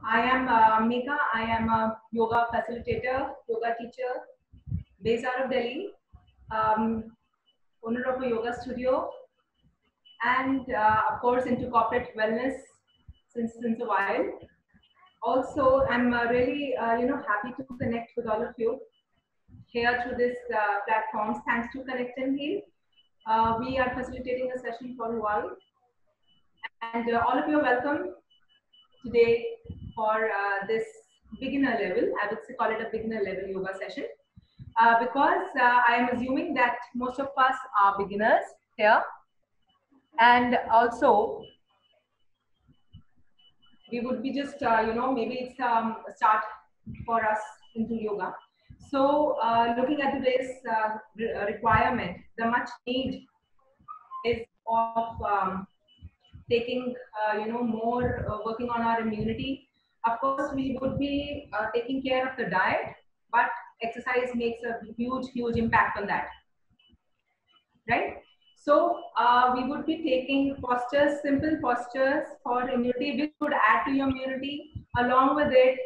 I am Mika. I am a yoga facilitator, yoga teacher, based out of Delhi, owner of a yoga studio, and of course into corporate wellness since a while. Also, I'm really happy to connect with all of you here through this platforms. Thanks to Connect and Heal, we are facilitating a session for a while, and all of you are welcome today for this beginner level. I would say call it a beginner level yoga session because I am assuming that most of us are beginners here, and also we would be just maybe it's a start for us into yoga. So looking at today's requirement, the much need is of taking more working on our immunity. Of course, we would be taking care of the diet, but exercise makes a huge impact on that, right? So we would be taking postures, simple postures for immunity, which would add to your immunity. Along with it,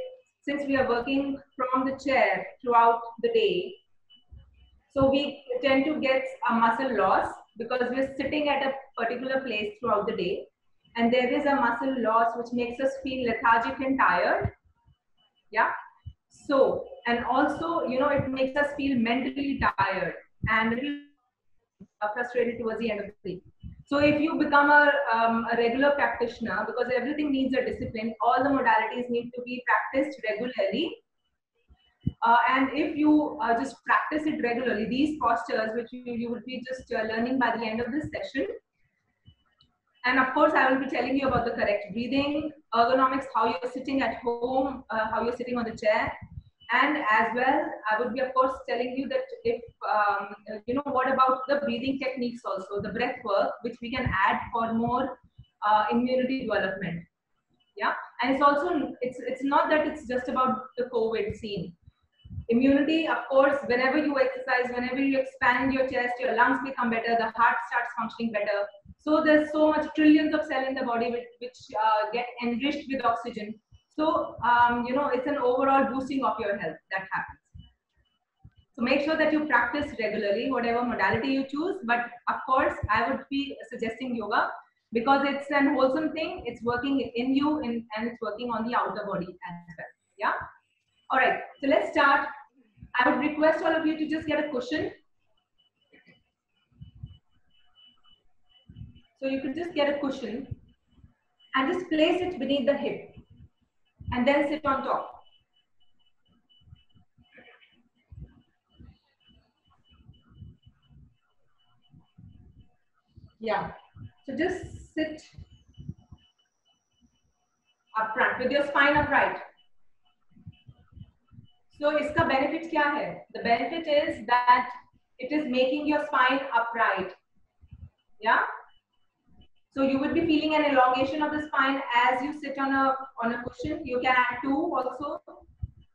since we are working from the chair throughout the day, so we tend to get a muscle loss because we're sitting at a particular place throughout the day. And there is a muscle loss which makes us feel lethargic and tired. Yeah. So, and also, it makes us feel mentally tired and a little frustrated towards the end of the day. So if you become a regular practitioner, because everything needs a discipline, all the modalities need to be practiced regularly. And if you just practice it regularly, these postures, which you would be just learning by the end of this session. And of course, I will be telling you about the correct breathing, ergonomics, how you're sitting at home, how you're sitting on the chair. And as well, I would be, of course, telling you that if, what about the breathing techniques also, the breath work, which we can add for more immunity development. Yeah. And it's also, it's not that it's just about the COVID scene. Immunity, of course, whenever you exercise, whenever you expand your chest, your lungs become better, the heart starts functioning better. So there's so much trillions of cells in the body which get enriched with oxygen. So, it's an overall boosting of your health that happens. So make sure that you practice regularly, whatever modality you choose. But of course, I would be suggesting yoga because it's an wholesome thing. It's working in you and it's working on the outer body as well. Yeah. All right. So let's start. I would request all of you to just get a cushion. So you could just get a cushion and just place it beneath the hip and then sit on top. Yeah. So just sit upright with your spine upright. So iska benefit kya hai? The benefit is that it is making your spine upright. Yeah. So you will be feeling an elongation of the spine as you sit on a cushion. You can add two also.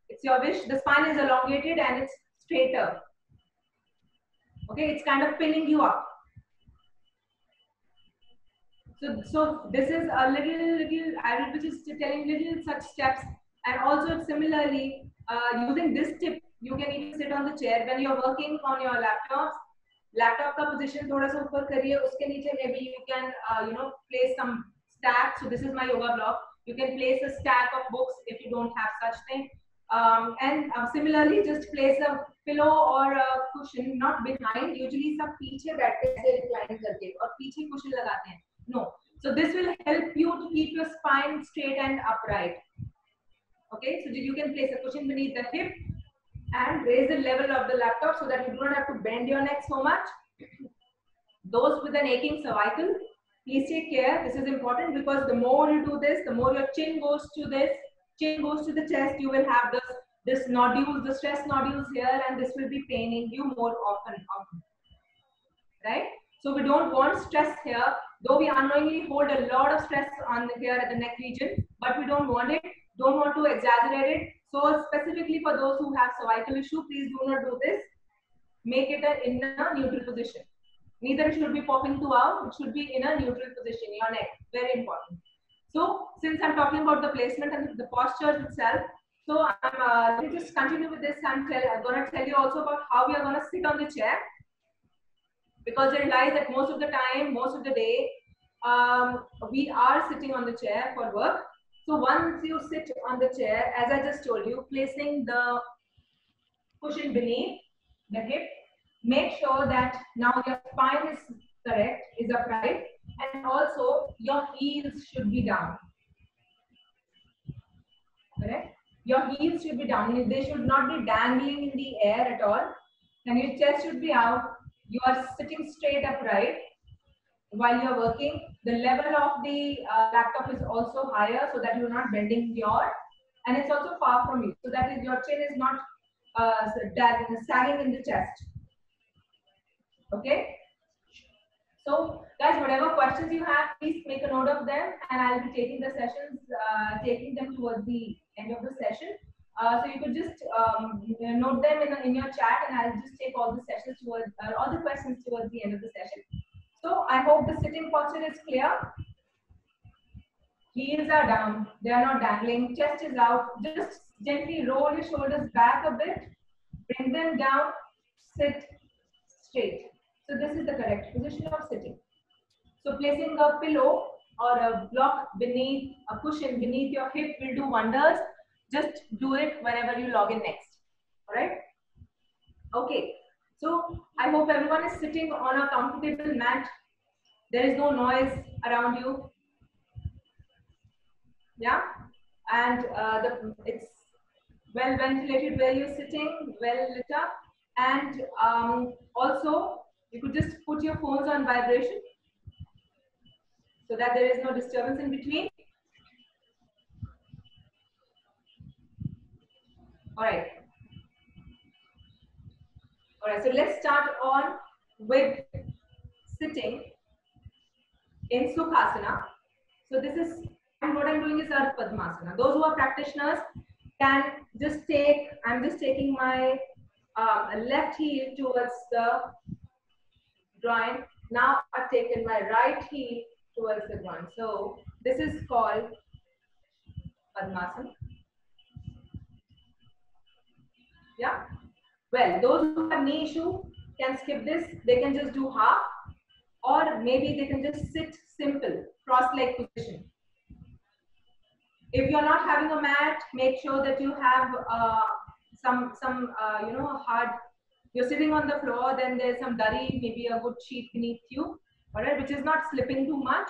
It's your wish. The spine is elongated and it's straighter. Okay, it's kind of pinning you up. So this is a little. I will be just telling little such steps. And also similarly, using this tip, you can even sit on the chair when you're working on your laptops. Laptop का position थोड़ा सा ऊपर करिए, उसके नीचे maybe you can place some stack. So this is my yoga block. You can place a stack of books if you don't have such thing. And similarly, just place a pillow or a cushion not behind. Usually सब पीछे बैठते हैं recline करके और पीछे cushion लगाते हैं. No. So this will help you to keep your spine straight and upright. Okay. So you can place a cushion beneath the hip and raise the level of the laptop so that you do not have to bend your neck so much. Those with an aching cervical, please take care. This is important because the more you do this, the more your chin goes to this, chin goes to the chest, you will have this nodules, the stress nodules here, and this will be paining you more often. Right? So we don't want stress here, though we unknowingly hold a lot of stress on here at the neck region, but we don't want it, don't want to exaggerate it. So specifically for those who have cervical issue, please do not do this. Make it in a neutral position. Neither it should be popping to out, it should be in a neutral position, your neck, very important. So since I'm talking about the placement and the postures itself, so let me just continue with this. I'm going to tell you also about how we are going to sit on the chair, because I realize that most of the time, most of the day, we are sitting on the chair for work. So once you sit on the chair, as I just told you, placing the cushion beneath the hip, make sure that now your spine is correct, is upright, and also your heels should be down. Correct? Your heels should be down. They should not be dangling in the air at all. And your chest should be out. You are sitting straight upright while you're working. The level of the laptop is also higher, so that you're not bending your, and it's also far from you, so that is your chin is not sagging in the chest. Okay? So guys, whatever questions you have, please make a note of them, and I'll be taking the sessions, taking them towards the end of the session. So you could just note them in your chat, and I'll just take all the sessions towards all the questions towards the end of the session. So I hope the sitting posture is clear. Heels are down, they are not dangling. Chest is out. Just gently roll your shoulders back a bit, bring them down, sit straight. So this is the correct position of sitting. So placing a pillow or a block beneath, a cushion beneath your hip will do wonders. Just do it whenever you log in next. All right? Okay. So I hope everyone is sitting on a comfortable mat. There is no noise around you. Yeah? And it's well ventilated where you're sitting, well lit up. And also, you could just put your phones on vibration, so that there is no disturbance in between. All right. All right, so let's start on with sitting in Sukhasana. So this is, and what I'm doing is Ardha Padmasana. Those who are practitioners can just take, I'm just taking my left heel towards the groin. Now I've taken my right heel towards the groin. So this is called Padmasana. Yeah. Well, those who have knee issue can skip this. They can just do half, or maybe they can just sit simple, cross-leg position. If you're not having a mat, make sure that you have some hard. You're sitting on the floor, then there's some dari, maybe a good sheet beneath you, all right, which is not slipping too much.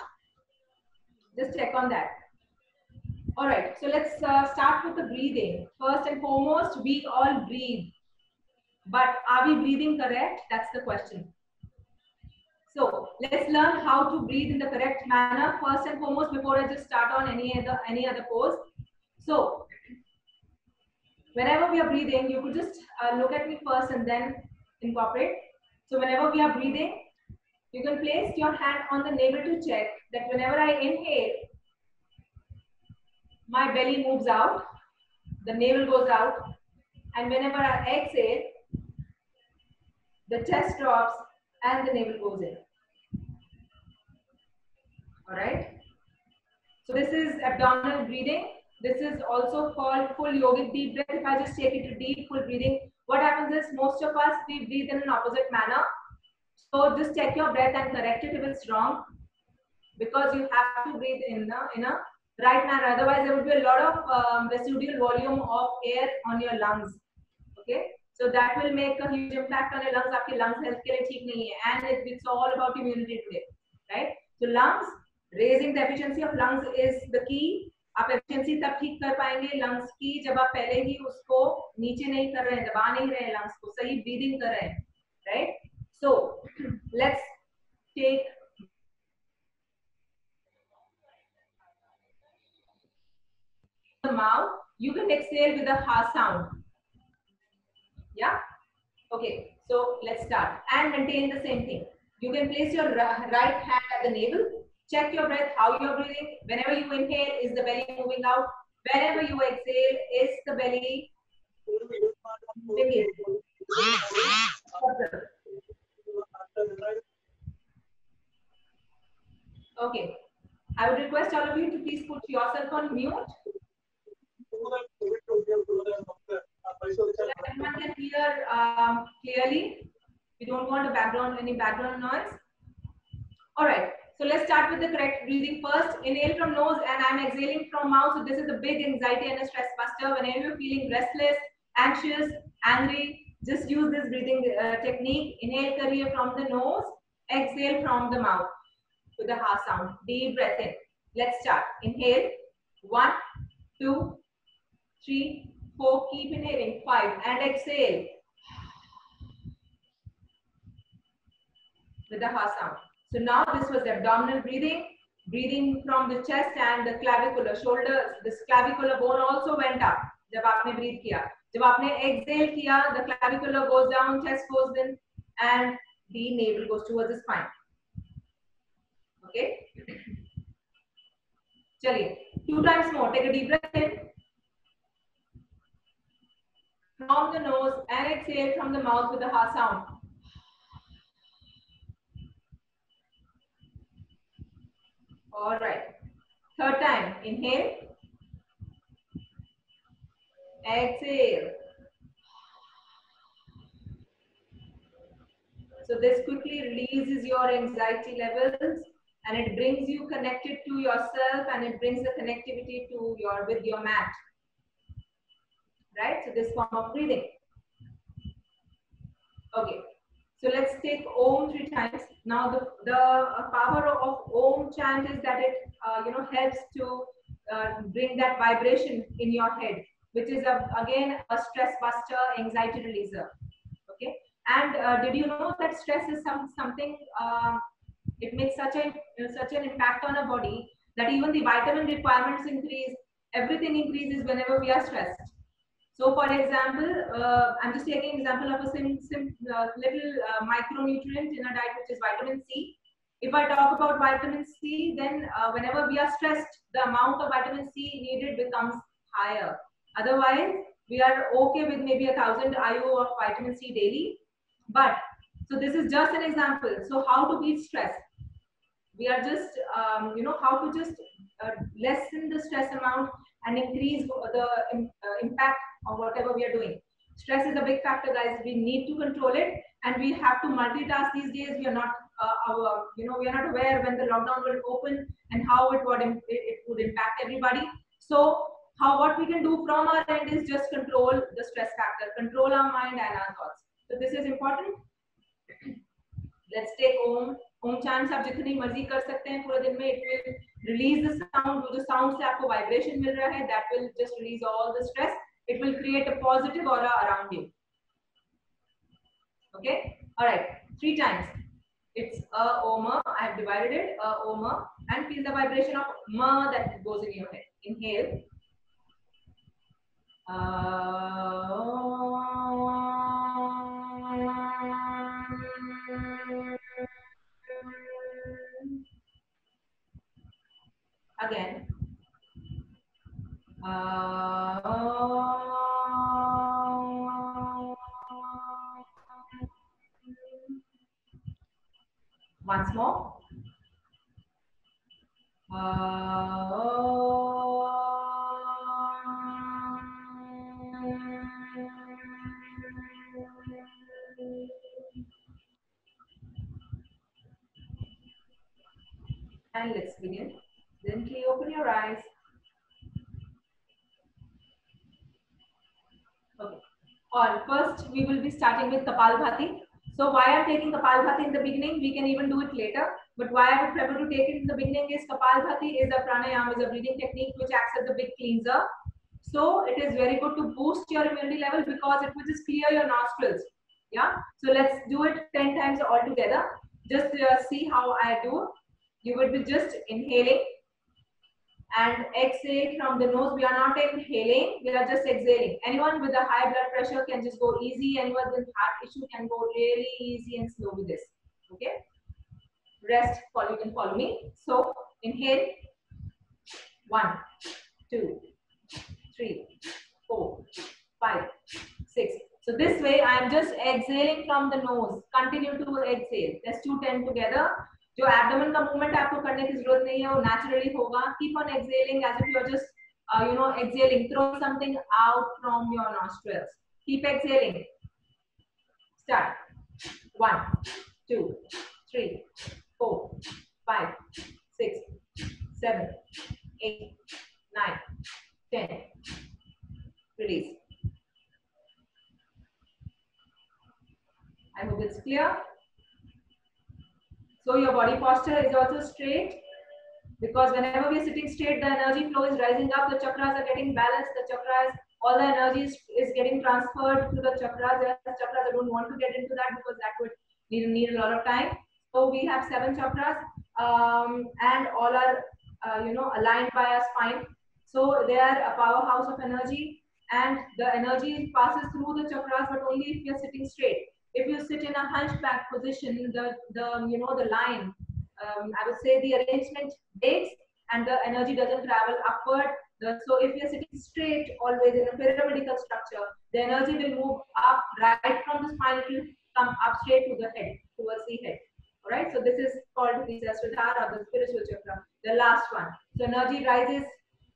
Just check on that. All right, so let's start with the breathing. First and foremost, we all breathe. But are we breathing correct? That's the question. So let's learn how to breathe in the correct manner first and foremost before I just start on any other pose. So whenever we are breathing, you could just look at me first and then incorporate. So whenever we are breathing, you can place your hand on the navel to check that whenever I inhale, my belly moves out, the navel goes out, and whenever I exhale, the chest drops and the navel goes in. All right. So this is abdominal breathing. This is also called full yogic deep breath. If I just take it to deep full breathing, what happens is most of us, we breathe in an opposite manner. So just check your breath and correct it if it's wrong, because you have to breathe in a right manner. Otherwise, there would be a lot of residual volume of air on your lungs. Okay. So that will make a huge impact on your lungs. Aapke lungs health ke liye theek nahi hai, and it's all about immunity today, right? So lungs, raising the efficiency of lungs is the key. आप efficiency तब ठीक कर पाएंगे lungs की जब आप पहले ही उसको नीचे नहीं कर रहे हैं, दबा नहीं रहे हैं lungs को, सही breathing कर रहे हैं, right? So let's take the mouth. You can exhale with a ha sound. Yeah. Okay. So let's start and maintain the same thing. You can place your right hand at the navel. Check your breath, how you're breathing. Whenever you inhale, is the belly moving out? Whenever you exhale, is the belly moving in? Okay. I would request all of you to please put yourself on mute. So that everyone can hear clearly. We don't want any background noise. All right. So let's start with the correct breathing first. Inhale from nose and I'm exhaling from mouth. So this is a big anxiety and a stress buster. Whenever you're feeling restless, anxious, angry, just use this breathing technique. Inhale kariye from the nose, exhale from the mouth with the ha sound. Deep breath in. Let's start. Inhale. 1, 2, 3, 4. Keep inhaling. 5 and exhale with the ha sound. So now this was abdominal breathing from the chest and the clavicular, shoulders. This clavicular bone also went up. जब आपने breathe किया, जब आपने exhale किया, the clavicular goes down, chest goes in, and the navel goes towards the spine. Okay. चलिए, 2 times more. Take a deep breath in from the nose and exhale from the mouth with the ha sound. All right. 3rd time. Inhale. Exhale. So this quickly releases your anxiety levels and it brings you connected to yourself and it brings the connectivity to with your mat. Right? So this form of breathing. Okay. So let's take Om 3 times. Now the power of Om chant is that it helps to bring that vibration in your head, which is again a stress buster, anxiety releaser. Okay. And did you know that stress is something? It makes such an impact on our body that even the vitamin requirements increase. Everything increases whenever we are stressed. So, for example, I'm just taking example of a little micronutrient in a diet, which is vitamin C. If I talk about vitamin C, then whenever we are stressed, the amount of vitamin C needed becomes higher. Otherwise, we are okay with maybe 1000 IU of vitamin C daily. But so this is just an example. So how to beat stress? We are just how to just lessen the stress amount and increase the impact of whatever we are doing. Stress is a big factor, guys. We need to control it, and we have to multitask these days. We are not we are not aware when the lockdown will open and how it would impact everybody. So what we can do from our end is just control the stress factor, control our mind and our thoughts. So this is important. Let's take Om chant आप जितनी मर्जी कर सकते हैं पूरे दिन में. It will release the sound. जो sound से आपको vibration मिल रहा है, that will just release all the stress. It will create a positive aura around you. Okay. All right. 3 times. It's a Oma. I have divided it. A Oma, and feel the vibration of Ma that goes in your head. Inhale. Again. Once more. And let's begin. Gently open your eyes. Okay. Or first, we will be starting with Kapalbhati. So why I'm taking Kapalbhati in the beginning, we can even do it later. But why I would prefer to take it in the beginning is Kapalbhati is a pranayama, is a breathing technique which acts as a big cleanser. So it is very good to boost your immunity level because it will just clear your nostrils. Yeah. So let's do it 10 times all together. Just see how I do. You would be just inhaling and exhale from the nose. We are not inhaling, we are just exhaling. Anyone with a high blood pressure can just go easy. Anyone with heart issue can go really easy and slow with this. Okay. Rest, you can follow me. So inhale. 1, 2, 3, 4, 5, 6. So this way I am just exhaling from the nose. Continue to exhale. Let's do 10 together. जो abdomen का movement आपको करने की जरूरत नहीं है, वो naturally होगा. Keep on exhaling as if you are just exhaling, throw something out from your nostrils. Keep exhaling. Start. 1, 2, 3, 4, 5, 6, 7, 8, 9, 10. Release. I hope it's clear. So your body posture is also straight, because whenever we are sitting straight, the energy flow is rising up, the chakras are getting balanced, the chakras, all the energy is getting transferred to the chakras. I don't want to get into that because that would need a lot of time. So we have 7 chakras, and all are aligned by our spine. So they are a powerhouse of energy, and the energy passes through the chakras, but only if you are sitting straight. If you sit in a hunchback position, the line, I would say the arrangement breaks and the energy doesn't travel upward. So if you're sitting straight always in a pyramidical structure, the energy will move up right from the spine. It will come up straight to the head, towards the head. All right. So this is called the Sahasrara, the spiritual chakra, the last one. So energy rises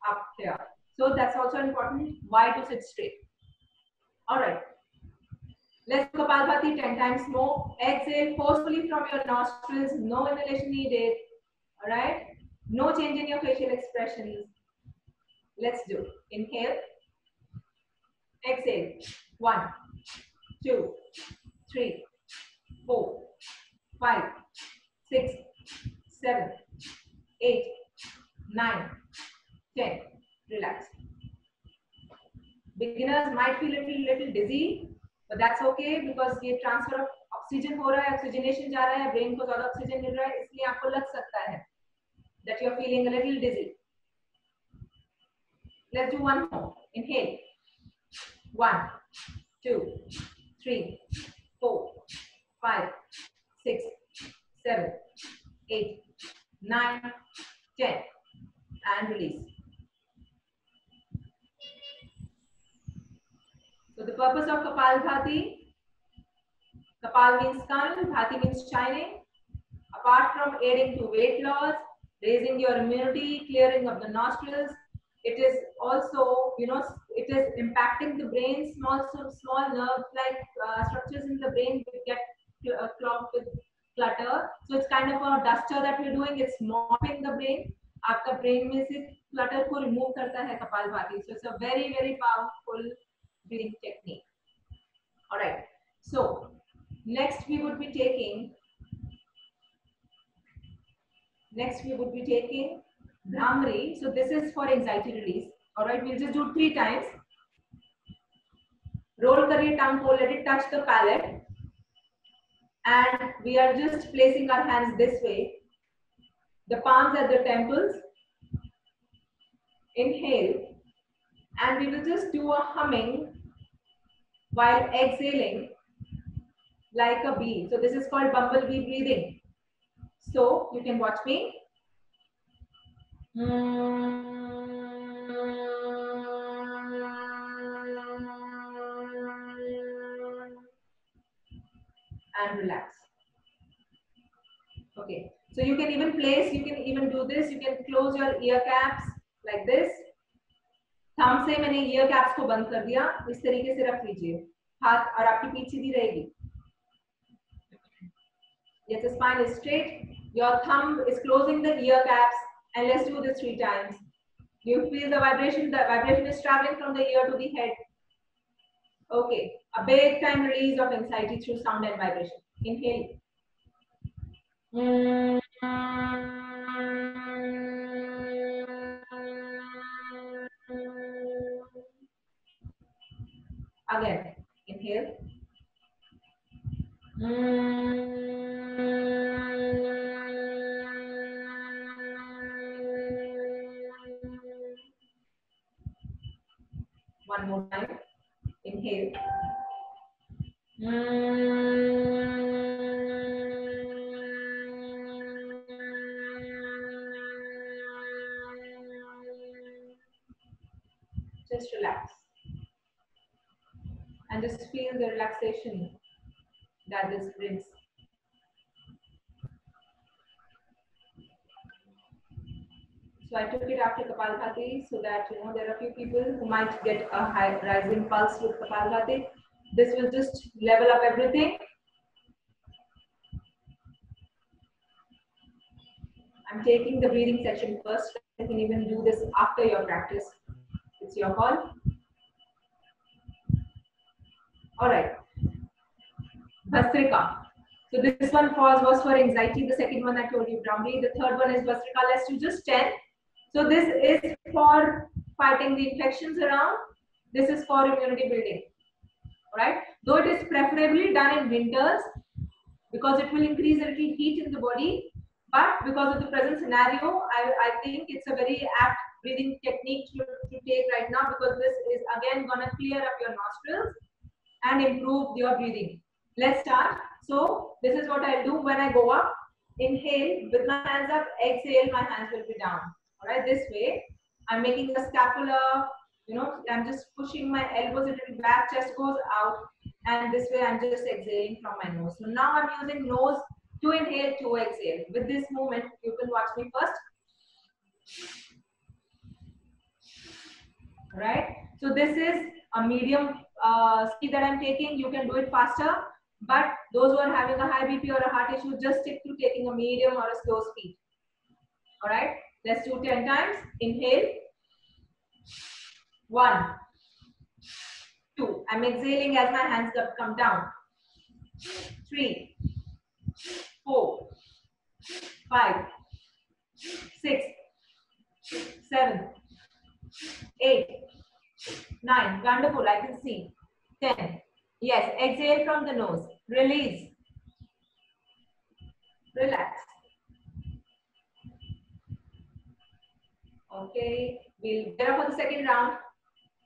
up here. So that's also important. Why to sit straight? All right. Let's do Kapalbhati 10 times more. Exhale forcefully from your nostrils. No inhalation needed. All right. No change in your facial expressions. Let's do. Inhale. Exhale. 1, 2, 3, 4, 5, 6, 7, 8, 9, 10. Relax. Beginners might feel a little dizzy, but that's okay because ये transfer of oxygen हो रहा है, oxygenation जा रहा है, brain को ज़्यादा oxygen मिल रहा है, इसलिए आपको लग सकता है that you're feeling a little dizzy. Let's do one more. Inhale. 1, 2, 3, 4, 5, 6, 7, 8, 9, 10, and release. So the purpose of Kapalbhati, Kapal means skull, Bhati means shining. Apart from aiding to weight loss, raising your immunity, clearing of the nostrils, it is also, it is impacting the brain. Small nerve-like structures in the brain will get clogged with clutter. So it's kind of a duster that we're doing. It's mopping the brain. आपका brain में से clutter को remove करता है Kapalbhati. So it's a very, very powerful breathing technique. All right. So next we would be taking Bhramari. So this is for anxiety release. All right, we'll just do 3 times. Roll kariye tongue ko, let it touch the palate. And we are just placing our hands this way. The palms at the temples. Inhale. And we will just do a humming while exhaling like a bee. So this is called bumblebee breathing. So you can watch me. And relax. Okay, so you can even do this. You can close your ear caps like this. Thumb से मैंने ear caps को बंद कर दिया. इस तरीके से रख लीजिए. हाथ और आपकी पीठ सीधी रहेगी. Yes, the spine is straight. Your thumb is closing the ear caps, and let's do this 3 times. You feel the vibration. The vibration is traveling from the ear to the head. Okay, a big time release of anxiety through sound and vibration. Inhale. Again, inhale. One more time. Inhale. Just relax. And just feel the relaxation that this brings. So I took it after Kapalbhati so that there are a few people who might get a high rising pulse with Kapalbhati. This will just level up everything. I'm taking the breathing section first. You can even do this after your practice. It's your call. All right. Bhastrika. So this one was for anxiety. The second one I told you, Brahmi. The third one is Bhastrika. Let's do just 10. So this is for fighting the infections around. This is for immunity building. All right. Though it is preferably done in winters because it will increase a little heat in the body. But because of the present scenario, I think it's a very apt breathing technique to take right now, because this is again going to clear up your nostrils and improve your breathing. Let's start. So this is what I'll do when I go up. Inhale with my hands up, exhale, my hands will be down. All right, this way. I'm making a scapula, I'm just pushing my elbows a little back, chest goes out, and this way I'm just exhaling from my nose. So now I'm using nose to inhale, to exhale. With this movement, you can watch me first. All right. So this is a medium speed that I'm taking. You can do it faster, but those who are having a high BP or a heart issue, just stick to taking a medium or a slow speed. All right. Let's do 10 times. Inhale. 1, 2. I'm exhaling as my hands come down. 3, 4, 5, 6, 7, 8, 9. Wonderful. I can see. 10. Yes. Exhale from the nose. Release. Relax. Okay. We'll get up for the second round.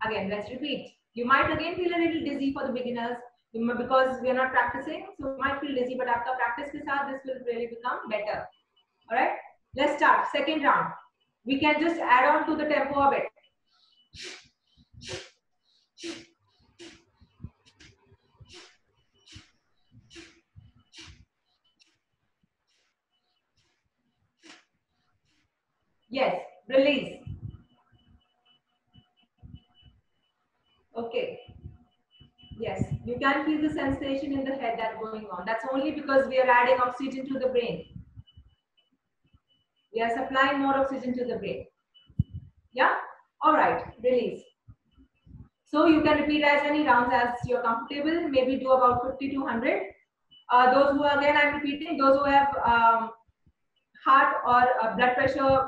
Again, let's repeat. You might again feel a little dizzy for the beginners because we are not practicing. So you might feel dizzy, but after practice this will really become better. All right. Let's start. Second round. We can just add on to the tempo a bit. Yes. Release. Okay. Yes, you can feel the sensation in the head that's going on. That's only because we are adding oxygen to the brain. We are supplying more oxygen to the brain. Yeah? All right, release. So you can repeat as many rounds as you're comfortable. Maybe do about 50 to 100. Those who, again, I'm repeating, those who have heart or blood pressure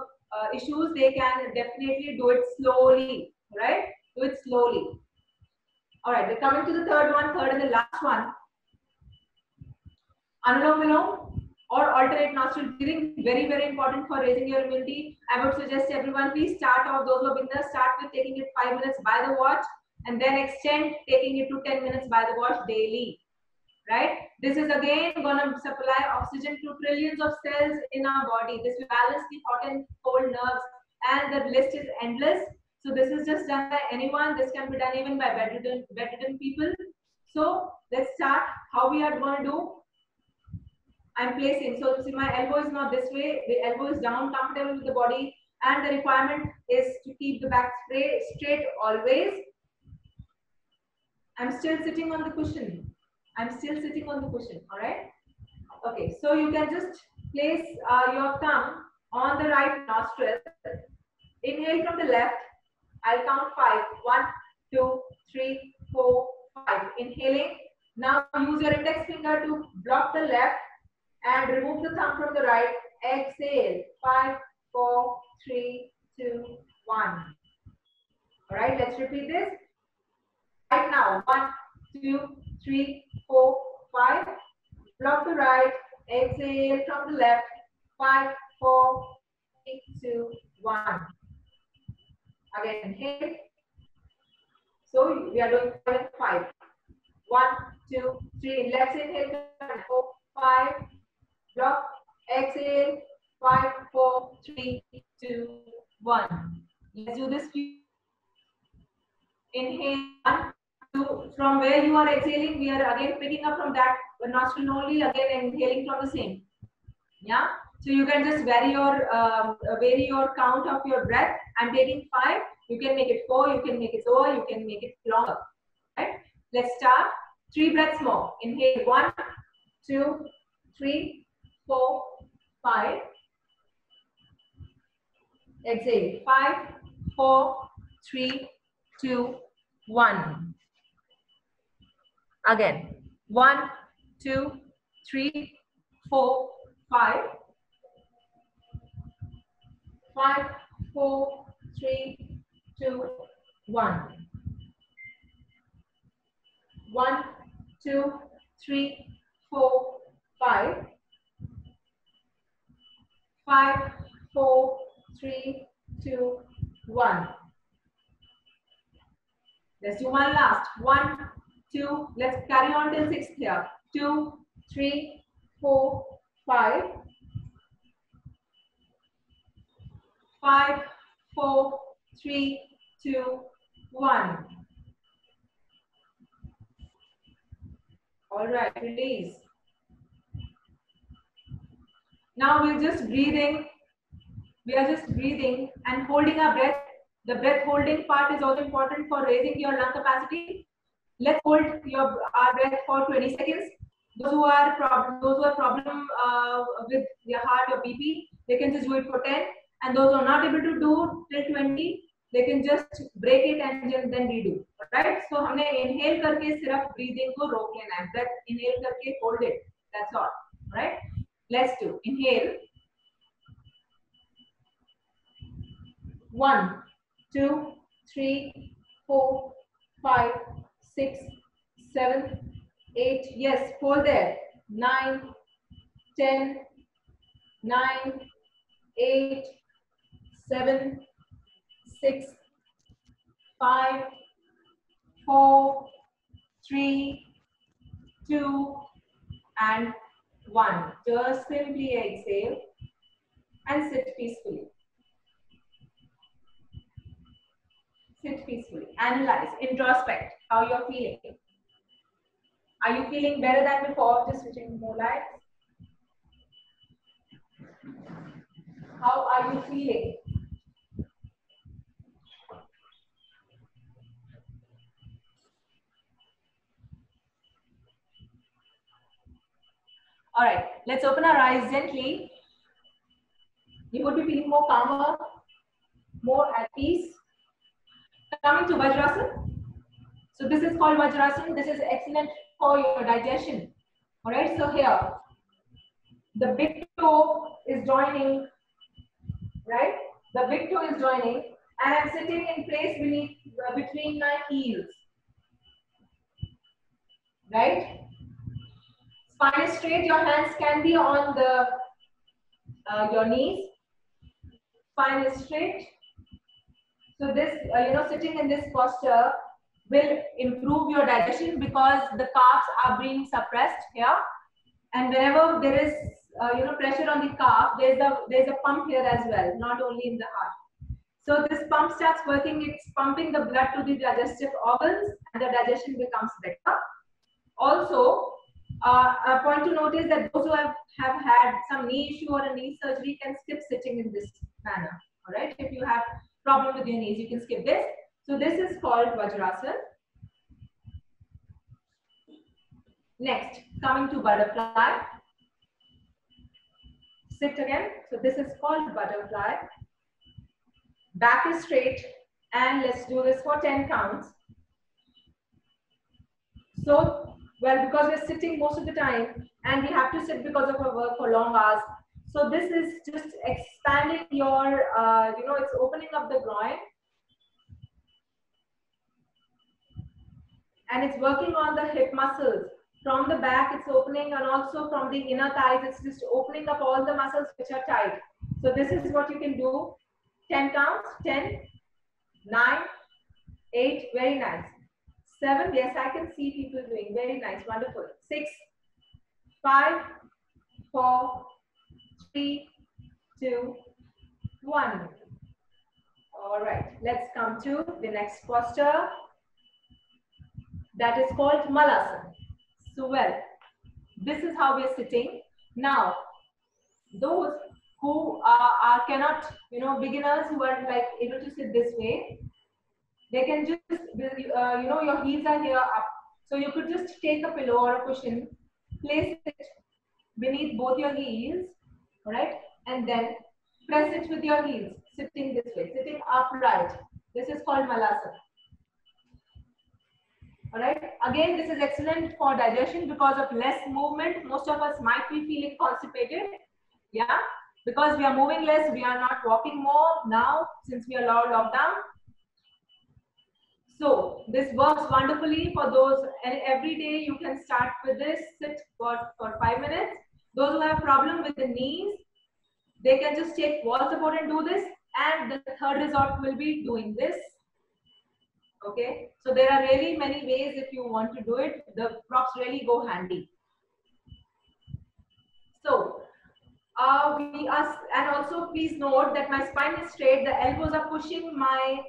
issues, they can definitely do it slowly, right? Do it slowly. All right, we're coming to the third and the last one. Anulom Vilom or alternate nostril breathing, very, very important for raising your immunity. I would suggest everyone, please start off, those who are beginners, start with taking it 5 minutes by the watch and then extend taking it to 10 minutes by the watch daily, right? This is again going to supply oxygen to trillions of cells in our body. This will balance the hot and cold nerves, and the list is endless. So this is just done by anyone. This can be done even by bedridden people. So let's start. How we are going to do? I'm placing, so see my elbow is not this way, the elbow is down, comfortable with the body, and the requirement is to keep the back straight always. I'm still sitting on the cushion. All right? Okay, so you can just place your thumb on the right nostril. Inhale from the left. I'll count 5. 1, 2, 3, 4, 5. Inhaling. Now use your index finger to block the left and remove the thumb from the right. Exhale. 5, 4, 3, 2, 1. All right, let's repeat this. Right now, 1, 2, 3, 4, 5. Block the right. Exhale from the left. 5, 4, 3, 2, 1. Again, inhale. So we are doing 5 and 5. 1, 2, 3. Let's inhale. 4, 5. Block. Exhale. 5, 4, 3, 2, 1. Let's do this. Inhale. 1, 2. From where you are exhaling, we are again picking up from that nostril only. Again, inhaling from the same. Yeah. So you can just vary your count of your breath. I'm taking 5. You can make it 4. You can make it lower. You can make it longer. Right? Let's start. 3 breaths more. Inhale. 1, 2, 3, 4, 5. Exhale. 5, 4, 3, 2, 1. Again. 1, 2, 3, 4, 5. 5, 4, 3, 2, 1. 1, 2, 3, 4, 5. 5, 4, 3, 2, 1. Let's do one last. 1, 2. Let's carry on till 6th here. 2, 3, 4, 5. 5, 4, 3, 2, 1. All right, release. Now we're just breathing. We are just breathing and holding our breath. The breath holding part is also important for raising your lung capacity. Let's hold our breath for 20 seconds. Those who are problem with their heart or BP, they can just do it for 10. And those who are not able to do till 20, they can just break it and then redo. Right? So हमने inhale करके सिर्फ breathing को रोक लेना है. Breath inhale करके hold it. That's all. Right? Let's do inhale. 1, 2, 3, 4, 5, 6, 7, 8. Yes, hold there. 9, 10, 9, 8, 7, 6, 5, 4, 3, 2, and 1. Just simply exhale and sit peacefully. Sit peacefully. Analyze, introspect how you're feeling. Are you feeling better than before? Just switching more lights. How are you feeling? All right, let's open our eyes gently. You would be feeling more calmer, more at peace. Coming to Vajrasana. So this is called Vajrasana. This is excellent for your digestion. All right, so here, the big toe is joining, right? The big toe is joining, and I'm sitting in place between my heels, right? Spine is straight. Your hands can be on your knees. Spine is straight. So this, sitting in this posture will improve your digestion because the calves are being suppressed here, and whenever there is pressure on the calf, there's a pump here as well, not only in the heart. So this pump starts working. It's pumping the blood to the digestive organs, and the digestion becomes better. Also, a point to note is that those who have had some knee issue or a knee surgery can skip sitting in this manner. All right, if you have problem with your knees, you can skip this. So this is called Vajrasana. Next, coming to butterfly. Sit again. So this is called butterfly. Back is straight, and let's do this for 10 counts. So, well, because we're sitting most of the time, and we have to sit because of our work for long hours. So this is just expanding your, it's opening up the groin. And it's working on the hip muscles. From the back, it's opening, and also from the inner thighs, it's just opening up all the muscles which are tight. So this is what you can do. 10 counts. 10, 9, 8, very nice. 7, yes, I can see people doing, very nice, wonderful. 6, 5, 4, 3, 2, 1. All right, let's come to the next posture. That is called Malasana. So, well, this is how we are sitting. Now, those who cannot, you know, beginners who are like able to sit this way, they can just, you know, your heels are here up. So you could just take a pillow or a cushion, place it beneath both your heels, all right? And then press it with your heels, sitting this way, sitting upright. This is called Malasana. All right. Again, this is excellent for digestion because of less movement. Most of us might be feeling constipated. Yeah. Because we are moving less, we are not walking more now since we are locked down. So this works wonderfully for those, and every day you can start with this, sit for 5 minutes. Those who have problem with the knees, they can just take wall support and do this. And the third resort will be doing this. Okay, so there are really many ways if you want to do it. The props really go handy. So we are, and also please note that my spine is straight. The elbows are pushing my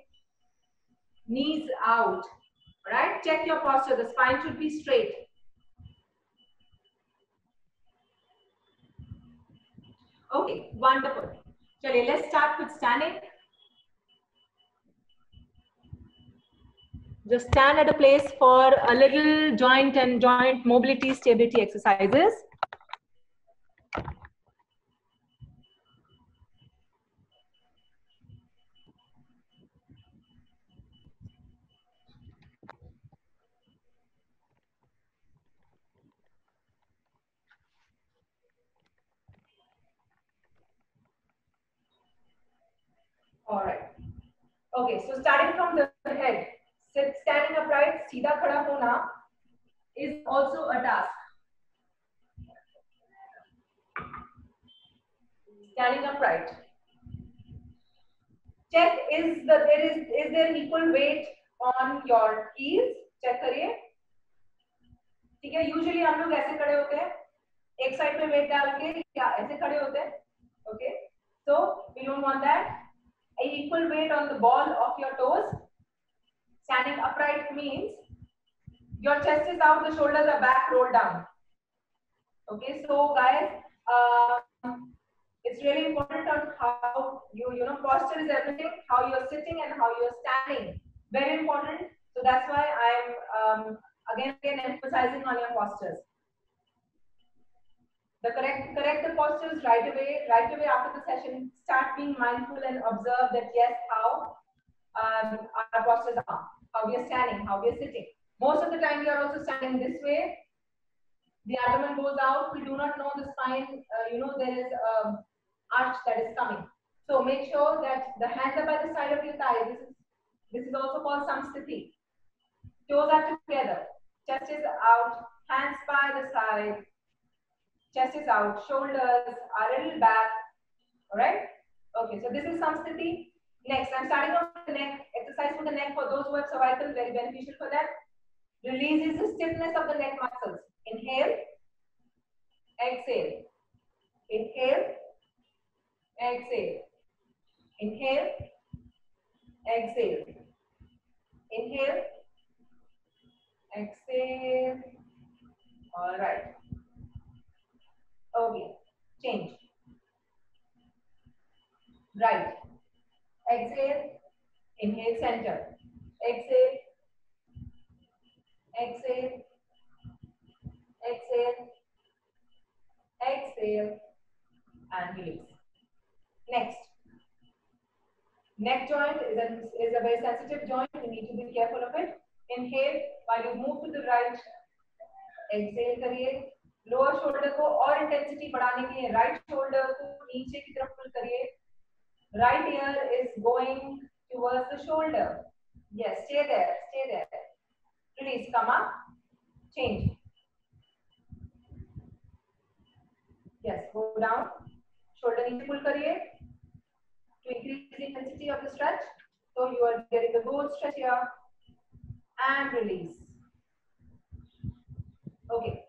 knees out. All right, check your posture. The spine should be straight. Okay, wonderful. Chale, let's start with standing. Just stand at a place for a little joint and joint mobility stability exercises. All right. Okay, so starting from the head, standing upright, सीधा खड़ा होना is also a task. Standing upright. Check is there equal weight on your heels? Check करिए. ठीक है. Usually हम लोग ऐसे खड़े होते हैं. एक साइड पे weight डाल के या ऐसे खड़े होते हैं. Okay. So we don't want that. A equal weight on the ball of your toes. Standing upright means your chest is out, the shoulders are back, rolled down. Okay, so guys, it's really important on how you know, posture is everything, how you're sitting and how you're standing. Very important. So that's why I'm again emphasizing on your postures. The correct the postures right away after the session. Start being mindful and observe that yes, how our postures are, how we are standing, how we are sitting. Most of the time we are also standing this way. The abdomen goes out. We do not know the spine. You know, there is arch that is coming. So make sure that the hands are by the side of your thigh. This is also called samsthiti. Toes are together. Chest is out. Hands by the side. Chest is out. Shoulders are a little back. All right. Okay. So this is samsthiti. Next, I'm starting on the neck. Exercise for the neck for those who have cervical. Very beneficial for that. Releases the stiffness of the neck muscles. Inhale. Exhale. Inhale. Exhale. Inhale. Exhale. Inhale. Exhale. All right. Okay. Change. Right. Exhale. Inhale, center. Exhale. Exhale. Exhale. Exhale. And release. Next. Neck joint is a very sensitive joint. You need to be careful of it. Inhale while you move to the right. Exhale करिए. Lower shoulder को और intensity बढ़ाने के लिए right shoulder को नीचे की तरफ pull करिए. Right ear is going towards the shoulder. Yes, stay there. Stay there. Release. Come up. Change. Yes, go down. Shoulder नीचे pull करिए. To increase the intensity of the stretch. So you are getting the good stretch here. And release. Okay.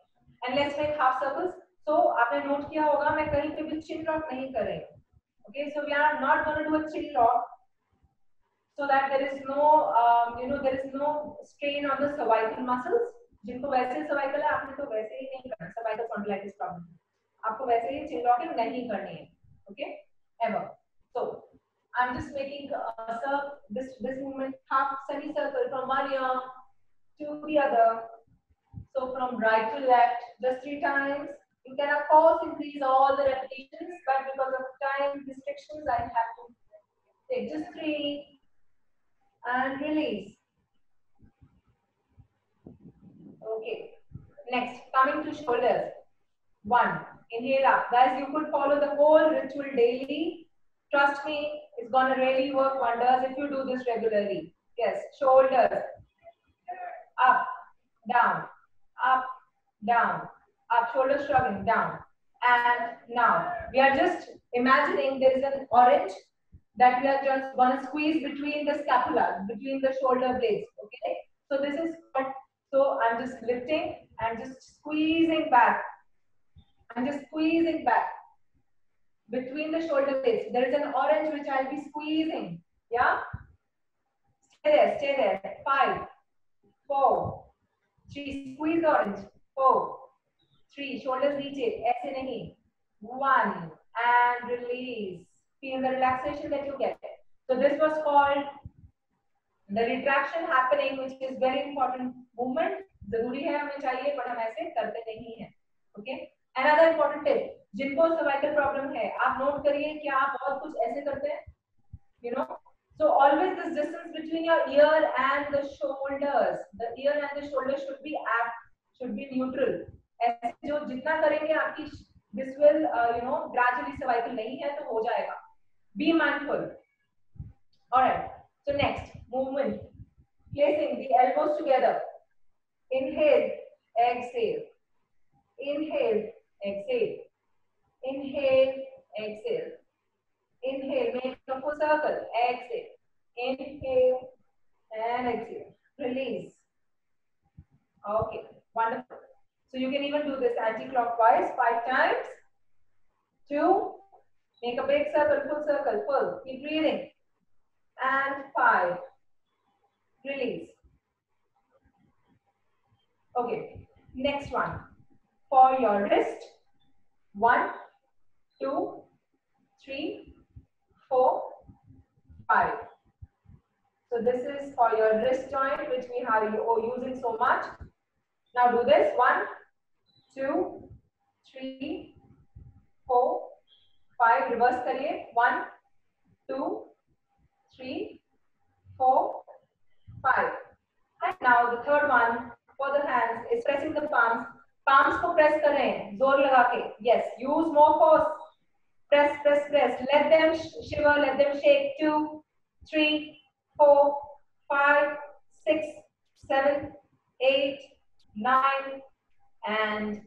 And let's make half circles. So आपने note किया होगा मैं कहीं पे भी chin lock नहीं कर रही हूँ. Okay, so we are not going to do a chin lock, so that there is no, you know, there is no strain on the cervical muscles. जिनको वैसे cervical है आपने तो वैसे ही नहीं करना. Cervical spondylitis problem. आपको वैसे ही chin locking नहीं करनी है. Okay. ever. So I'm just making this movement half semicircle from one ear to the other. So from right to left, just 3 times. You can of course increase all the repetitions, but because of time restrictions, I have to take just 3 and release. Okay. Next, coming to shoulders. 1. Inhale up. Guys, you could follow the whole ritual daily. Trust me, it's gonna really work wonders if you do this regularly. Yes, shoulders. Up, down, up, down, up, shoulders shrugging, down. And now, we are just imagining there is an orange that we are just gonna squeeze between the scapula, between the shoulder blades, okay? So this is what, so I'm just lifting and just squeezing back. I'm just squeezing back between the shoulder blades. There is an orange which I'll be squeezing, yeah? Stay there, 5, 4, 3, squeeze the orange, 4, 3, shoulders नीचे, ऐसे नहीं, 1, and release. Feel the relaxation that you get. So this was called the retraction happening, which is very important movement. जरूरी है हमें चाहिए, पर हम ऐसे करते नहीं हैं. Okay. Another important tip. जिनको cervical problem है, आप note करिए कि आप बहुत कुछ ऐसे करते हैं. You know. So always this distance between your ear and the shoulders. The ear and the shoulder should be neutral. ऐसे जो जितना करेंगे आपकी this will gradually cervical नहीं है तो हो जाएगा. Be mindful. All right. So next movement, placing the elbows together. Inhale, exhale. Inhale, exhale. Inhale, exhale. Inhale, make a full circle. Exhale. Inhale and exhale. Release. Okay, wonderful. So you can even do this anti-clockwise 5 times. 2, make a big circle, full circle, full. Keep breathing. And 5, release. Okay, next one. For your wrist, 1, 2, 3, 4, 5. So this is for your wrist joint, which we are using so much. Now do this. 1, 2, 3, 4, 5. Reverse करिए. 1, 2, 3, 4, 5. And now the third one for the hands is pressing the palms. Palms को press करें, जोर लगा के. Yes, use more force. Press, press, press. Let them shiver, let them shake. 2, 3, 4, 5, 6, 7, 8, 9, and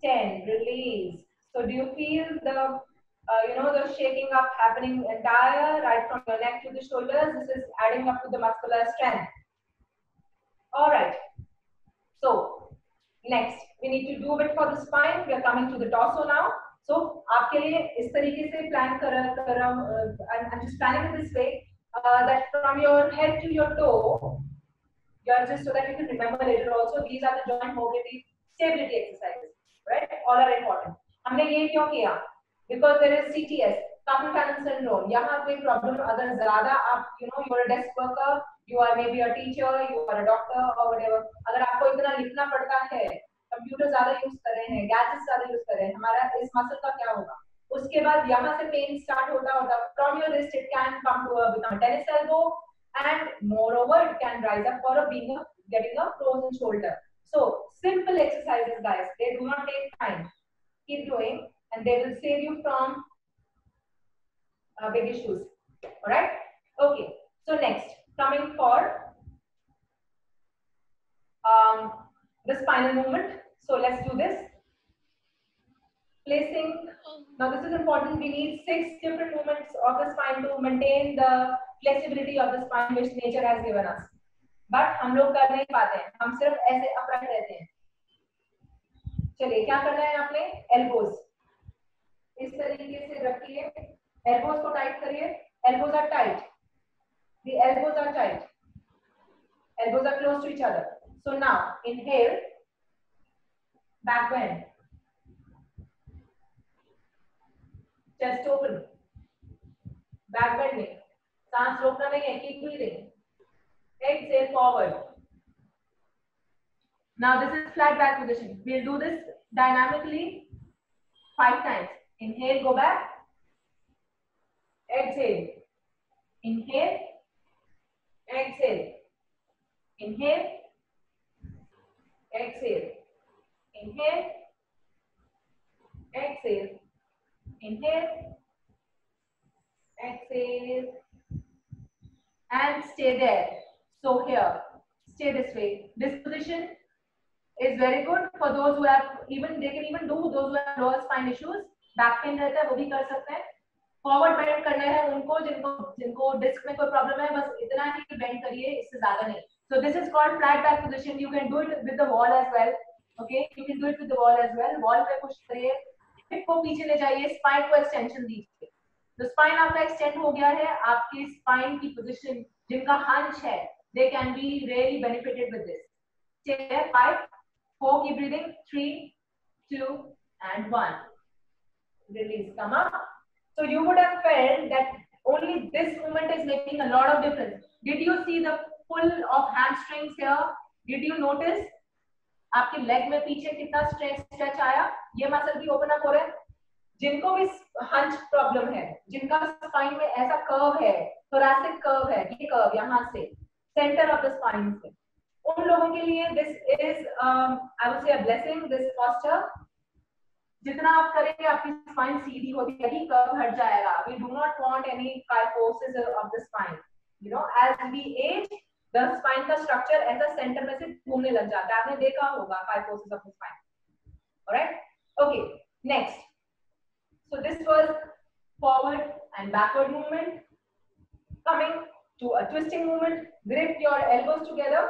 10. Release. So do you feel the the shaking up happening entire, right from your neck to the shoulders? This is adding up to the muscular strength. All right. So next, we need to do a bit for the spine. We are coming to the torso now. So आपके लिए इस तरीके से plan I'm just planning it this way that from your head to your toe, just so that you can remember later also, these are the joint mobility stability exercises, right? All are important. हमने ये क्यों किया? Because there is CTS, carpal tunnel syndrome. यहाँ पे problem अगर ज़्यादा आप you're a desk worker, you are maybe a teacher, you are a doctor or whatever. अगर आपको इतना लिखना पड़ता है, कंप्यूटर ज़्यादा यूज कर रहे हैं, गैजेट्स ज़्यादा यूज कर रहे हैं, हमारा इस मसल का क्या होगा? उसके बाद यहाँ से पेन स्टार्ट होता from your wrist it can come to become a tennis elbow, and moreover it can rise up for getting a frozen shoulder. So simple exercises, guys. They do not take time. Keep doing, and they will save you from big issues. All right. Okay. So next, coming for the spinal movement. So let's do this. Placing. Now this is important. We need 6 different movements of the spine to maintain the flexibility of the spine which nature has given us. But हम लोग कर नहीं पाते हैं. हम सिर्फ ऐसे upright रहते हैं. चलिए क्या करना है आपने? Elbows. इस तरीके से रखिए. Elbows को tight करिए. Elbows are tight. The elbows are tight. Elbows are close to each other. So now inhale. Back bend. Chest open. Back bend में, सांस रोकना नहीं है, keep breathing. Exhale forward. Now this is flat back position. We'll do this dynamically 5 times. Inhale, go back. Exhale. Inhale. Exhale. Inhale. Exhale. Inhale. Exhale. Inhale. Exhale. And stay there. So here, stay this way. This position is very good for those who have, even they can even do those who have lower spine issues. Back pain रहता है वो भी कर सकते हैं. Forward bend करना है उनको जिनको डिस्क में कोई प्रॉब्लम है, बस इतना ही बेंड करिए, इससे ज्यादा नहीं. So this is called flat back position. You can do it with the wall as well. Okay, you can do it with the wall as well. Wall पे पुश करिए, हिप को पीछे ले जाइए, स्पाइन को एक्सटेंशन दीजिए. तो spine आपका एक्सटेंड हो गया है. आपकी स्पाइन की पोजीशन जिनका हंच है, they can be really benefited with this. Stay there. 5, 4, keep breathing. 3, 2, and 1. Release. Come up. So you would have felt that only this movement is making a lot of difference. Did you see the pull of hamstrings here? Did you notice? आपके leg में पीछे कितना stretch आया, ये muscle भी open up हो रहे हैं. जिनको भी हंच प्रॉब्लम है, जिनका स्पाइन में ऐसा कर्व है, थोरैसिक कर्व है, ये कर्व यहाँ से सेंटर ऑफ द स्पाइन से, उन लोगों के लिए this is I would say a blessing. This posture जितना आप करेंगे आपकी स्पाइन सीधी हो जाएगी, कर्व हट जाएगा. We do not want any kyphosis of the spine. You know, as we age the spine का स्ट्रक्चर ऐसा सेंटर में से घूमने लग जाता है. आपने देखा होगा kyphosis of the spine. Alright, okay, next. So this was forward and backward movement. Coming to a twisting movement, grip your elbows together,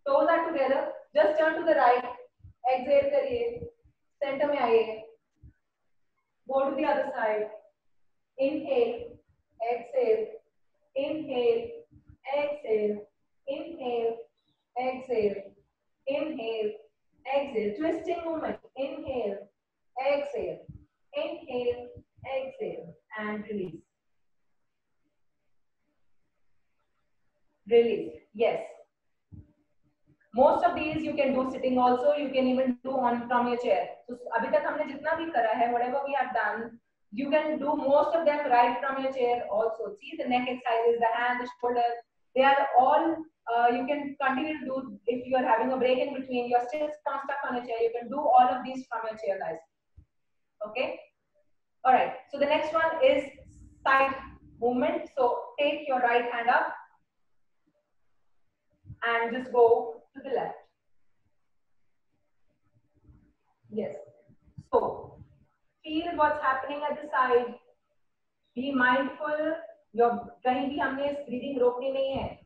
toes are together, just turn to the right, exhale करिए, center में आइए, go to the other side, inhale, exhale, inhale, exhale, inhale, exhale, inhale, exhale, twisting movement, inhale, exhale, inhale, exhale, and release. Release. Yes. Most of these you can do sitting also. You can even do on from your chair. So अभी तक हमने जितना भी करा है, whatever we have done, you can do most of them right from your chair also. See the neck exercises, the hand, the shoulder. They are all you can continue to do if you are having a break in between. You are still stuck on a chair. You can do all of these from your chair, guys. Okay. All right, so the next one is side movement. So take your right hand up and just go to the left. Yes. So feel what's happening at the side. Be mindful. Your कहीं भी हमने breathing रोकनी नहीं है.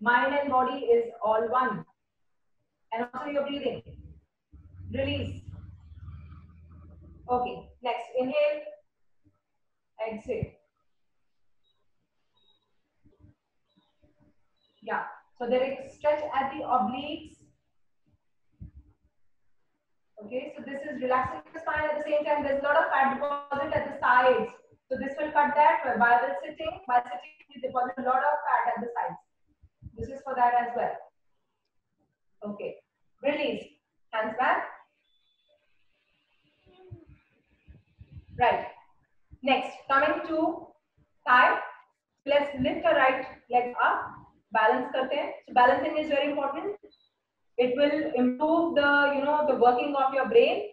Mind and body is all one. And also your breathing. Release. Okay. Next, inhale. Exhale. Yeah. So there is stretch at the obliques. Okay. So this is relaxing the spine at the same time. There's a lot of fat deposit at the sides. So this will cut that. While sitting, we deposit a lot of fat at the sides. This is for that as well. Okay. Release. Hands back. Right. Next, coming to thigh. Let's lift the right leg up. Balance करते हैं. So balancing is very important. It will improve the the working of your brain.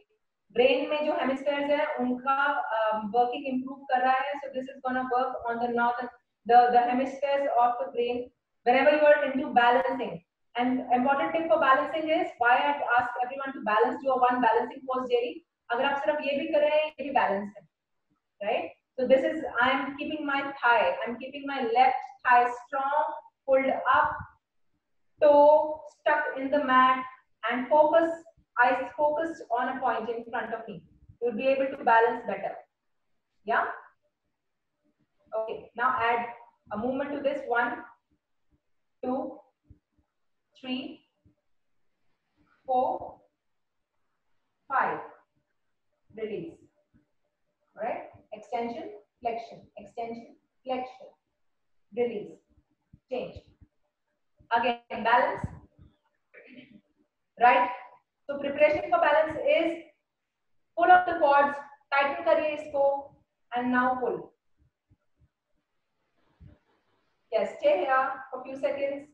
Brain में जो hemispheres है उनका working improve कर रहा है. So this is gonna work on the northern the hemispheres of the brain whenever you are into balancing. And important thing for balancing is why I ask everyone to balance, do a one balancing pose daily. अगर आप सिर्फ ये भी कर रहे हैं, ये भी balance है. Right? So this is, I am keeping my thigh, I'm keeping my left thigh strong, pulled up, toe stuck in the mat, and focus, eyes focused on a point in front of me. You'll be able to balance better. Yeah? Okay, now add a movement to this. 1, 2, 3, 4, 5. Release. All right? Extension, flexion, extension, flexion, release, change. Again, balance, right? So preparation for balance is pull up the quads, tighten kariye isko, and now pull. Yes, stay here for a few seconds.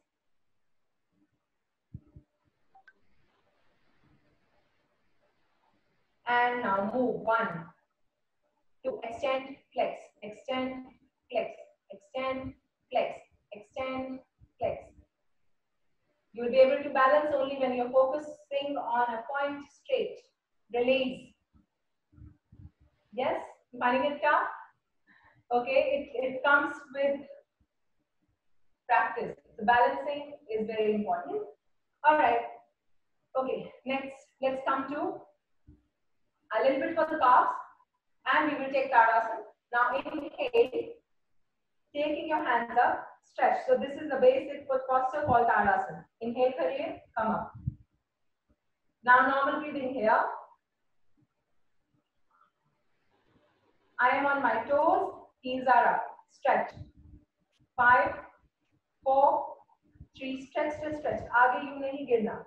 And now move. 1, 2, extend, flex, extend, flex, extend, flex, extend, flex. You will be able to balance only when you're focusing on a point straight. Release. Yes, finding it tough? Okay, it comes with practice. The balancing is very important. All right. Okay, next, let's come to a little bit for the calves, and we will take Tadasana. Now inhale, taking your hands up, stretch. So this is the basic foot posture called Tadasana. Inhale, kariye, come up. Now normal breathing here. I am on my toes, heels are up. Stretch. 5, 4, 3, stretch, stretch, stretch. Aage you nahi girna.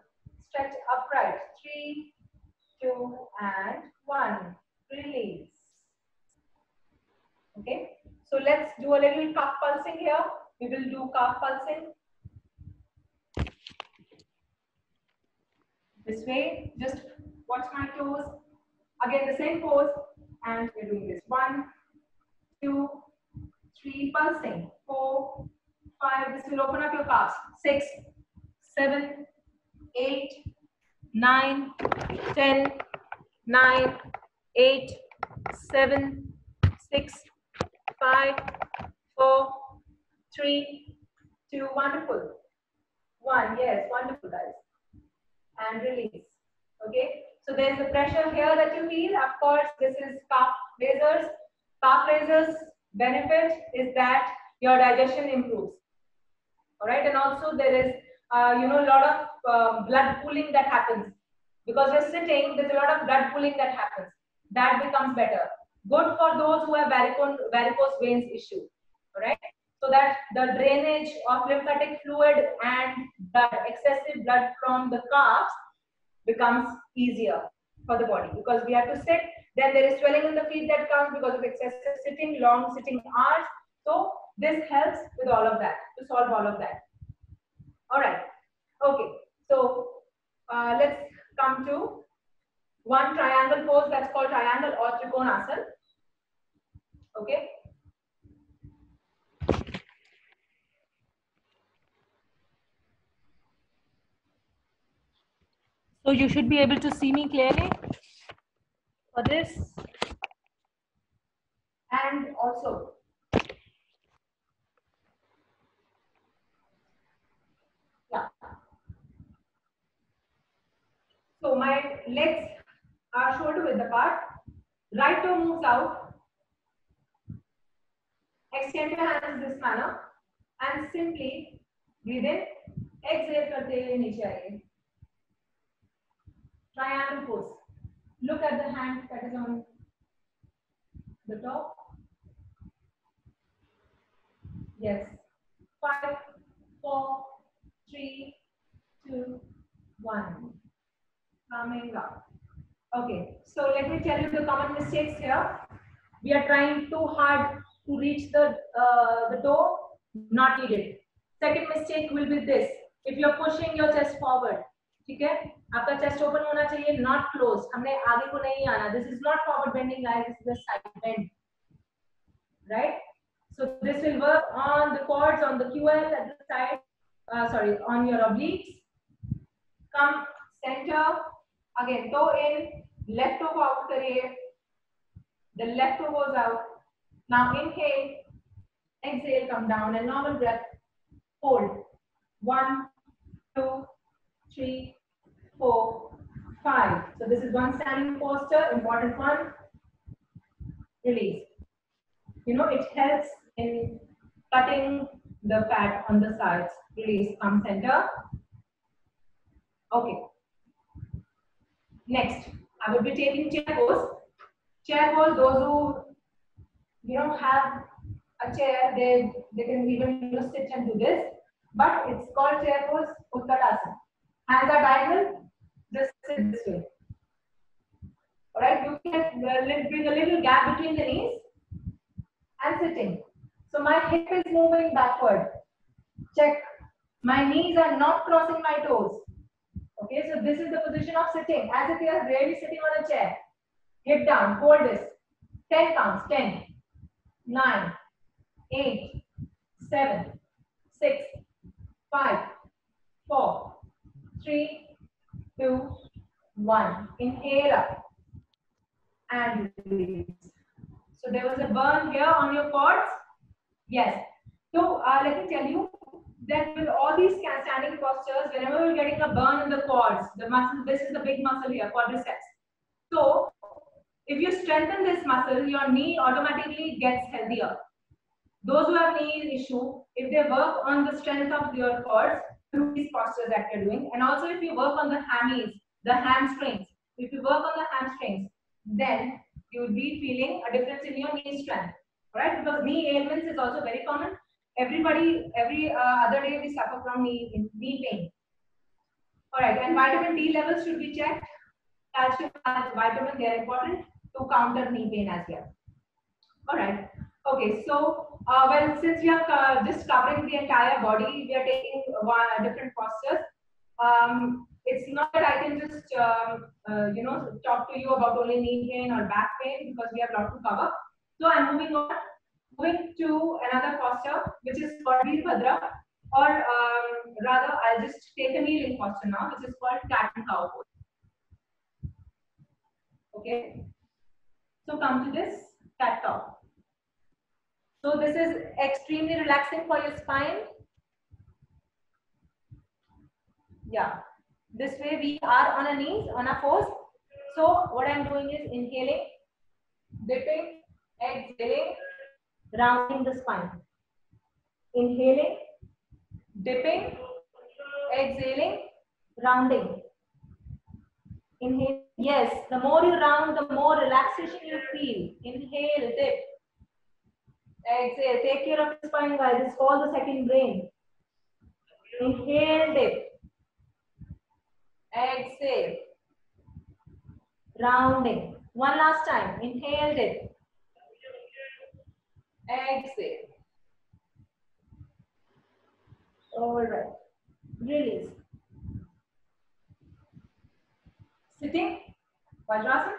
Stretch upright. 3, 2, and 1. Release. Okay. So let's do a little calf pulsing here. We will do calf pulsing. This way, just watch my toes. Again, the same pose, and we're doing this. 1, 2, 3, pulsing. 4, 5. This will open up your calves. 6, 7, 8, 9, 10, 9, 8, 7, 6, 5, 4, 3, 2. Wonderful. 1. Yes, wonderful, guys. And release. Okay. So there's the pressure here that you feel. Of course, this is calf raisers. Calf raisers benefit is that your digestion improves. All right, and also there is a lot of blood pooling that happens because you're sitting. There's a lot of blood pooling that happens. That becomes better. Good for those who have varicose veins issue. All right, so that the drainage of lymphatic fluid and blood, excessive blood from the calves becomes easier for the body because we have to sit. Then there is swelling in the feet that comes because of excessive sitting, long sitting hours. So this helps with all of that, to solve all of that. All right. Okay. So let's come to one triangle pose that's called triangle or trikonasana. Okay. So you should be able to see me clearly for this. And also, yeah. So my legs are shoulder width apart. Right toe moves out. Extend your hands in this manner and simply breathe in. Exhale करते हुए नीचे आइए. Triangle pose. Look at the hand that is on the top. Yes. 5, 4, 3, 2, 1. Coming up. Okay. So let me tell you the common mistakes here. We are trying too hard to reach the toe. Not needed. Second mistake will be this. If you are pushing your chest forward, ठीक है? आपका chest open होना चाहिए, not closed. हमने आगे को नहीं आना. This is not forward bending, guys. This is a side bend, right? So this will work on the quads, on the QL at the side. On your obliques. Come center. Again, toe in, left toe out करिए. The left toe goes out. Now inhale, exhale, come down, and normal breath. Hold. 1, 2, 3, 4, 5. So this is one standing posture, important one. Release. It helps in cutting the fat on the sides. Release. Come center. Okay. Next, I will be taking chair pose. Chair pose, those who have a chair, they can even sit and do this. But it's called chair pose, Utkatasana. Hands are diagonal, just sit this way. Alright, you can bring a little gap between the knees and sitting. So my hip is moving backward. Check. My knees are not crossing my toes. Okay, so this is the position of sitting, as if you are really sitting on a chair. Hip down, hold this. 10 counts. 10, 9, 8, 7, 6, 5, 4, 3, 2, 1. Inhale up and release. So there was a burn here on your quads. Yes. So let me tell you that with all these standing postures, whenever you're getting a burn in the quads, the muscle, this is the big muscle here, quadriceps. So if you strengthen this muscle, your knee automatically gets healthier. Those who have knee issue, if they work on the strength of your quads through these postures that you're doing, and also if you work on the hammies, the hamstrings, if you work on the hamstrings, then you will be feeling a difference in your knee strength, right? Because knee ailments is also very common. Everybody, every other day we suffer from knee pain. All right, and vitamin D levels should be checked. Calcium and vitamin, they are important to counter knee pain as well. All right. Okay, so well, since we are just covering the entire body, we are taking different postures. It's not that I can just talk to you about only knee pain or back pain, because we have a lot to cover. So I'm moving on, moving to another posture, which is called Veerbhadra, or rather, I'll just take a kneeling posture now, which is called cat and cow pose. Okay. So come to this cat cow. So this is extremely relaxing for your spine. Yeah. This way we are on our knees, on our toes. So what I'm doing is inhaling, dipping, exhaling, rounding the spine. Inhaling, dipping, exhaling, rounding. Inhale. Yes, the more you round, the more relaxation you feel. Inhale, dip. Exhale. Take care of the spine, guys. It's called the second brain. Inhale, dip. Exhale. Rounding. One last time. Inhale, dip. Exhale. All right. Release. Sitting. Vajrasana.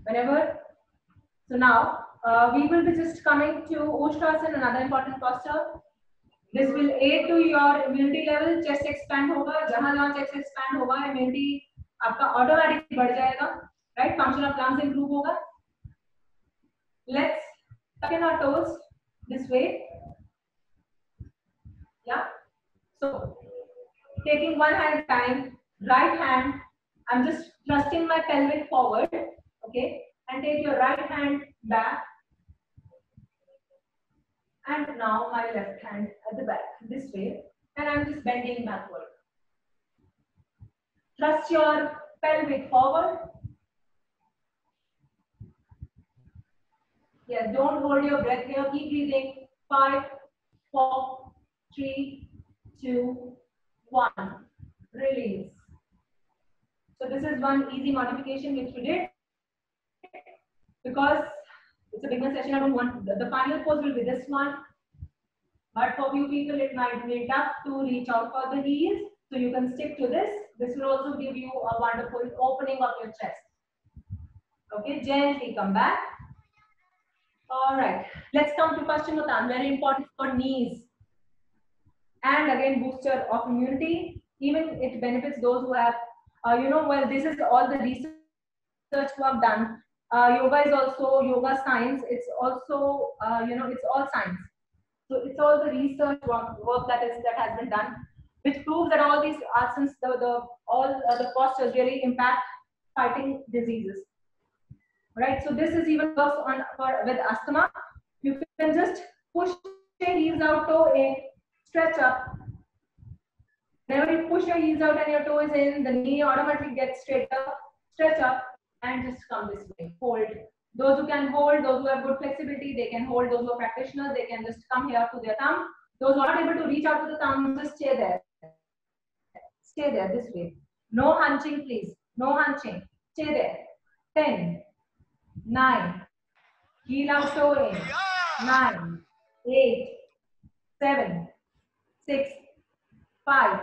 Whenever. So now we will be just coming to Ushtrasana, another important posture. This will aid to your immunity level. Chest expand होगा. जहाँ chest expand होगा, immunity आपका automatically बढ़ जाएगा. Right? Function of lungs improve होगा. Let's tuck in our toes this way. Yeah. So taking one hand at a time, right hand, I'm just thrusting my pelvic forward. Okay. And take your right hand back. And now my left hand at the back, this way. And I'm just bending backward. Thrust your pelvic forward. Yes, don't hold your breath here. Keep breathing. 5, 4, 3, 2, 1. Release. So this is one easy modification which we did. Because it's a beginner session, I don't want the final pose will be this one. But for few people, it might be tough to reach out for the heels. So you can stick to this. This will also give you a wonderful opening of your chest. Okay, gently come back. All right, let's come to Paschimottanasana, very important for knees. And again, booster of immunity. Even it benefits those who have, well, this is all the research work done. Yoga is also yoga science. It's also, it's all science. So it's all the research work that has been done, which proves that all these asanas, all the postures really impact fighting diseases. Right. So this is even works on with asthma. You can just push your heels out, toe in, stretch up. Whenever you push your heels out and your toe is in, the knee automatically gets straighter. Stretch up and just come this way. Hold Those who can hold, those who have good flexibility, they can hold. Those who are practitioners, they can just come here to their thumb. Those who are not able to reach out to the thumb, just stay there. Stay there this way. No hunching, please. No hunching. Stay there. 10, 9, heel out toe in. 9, 8, 7, 6, 5,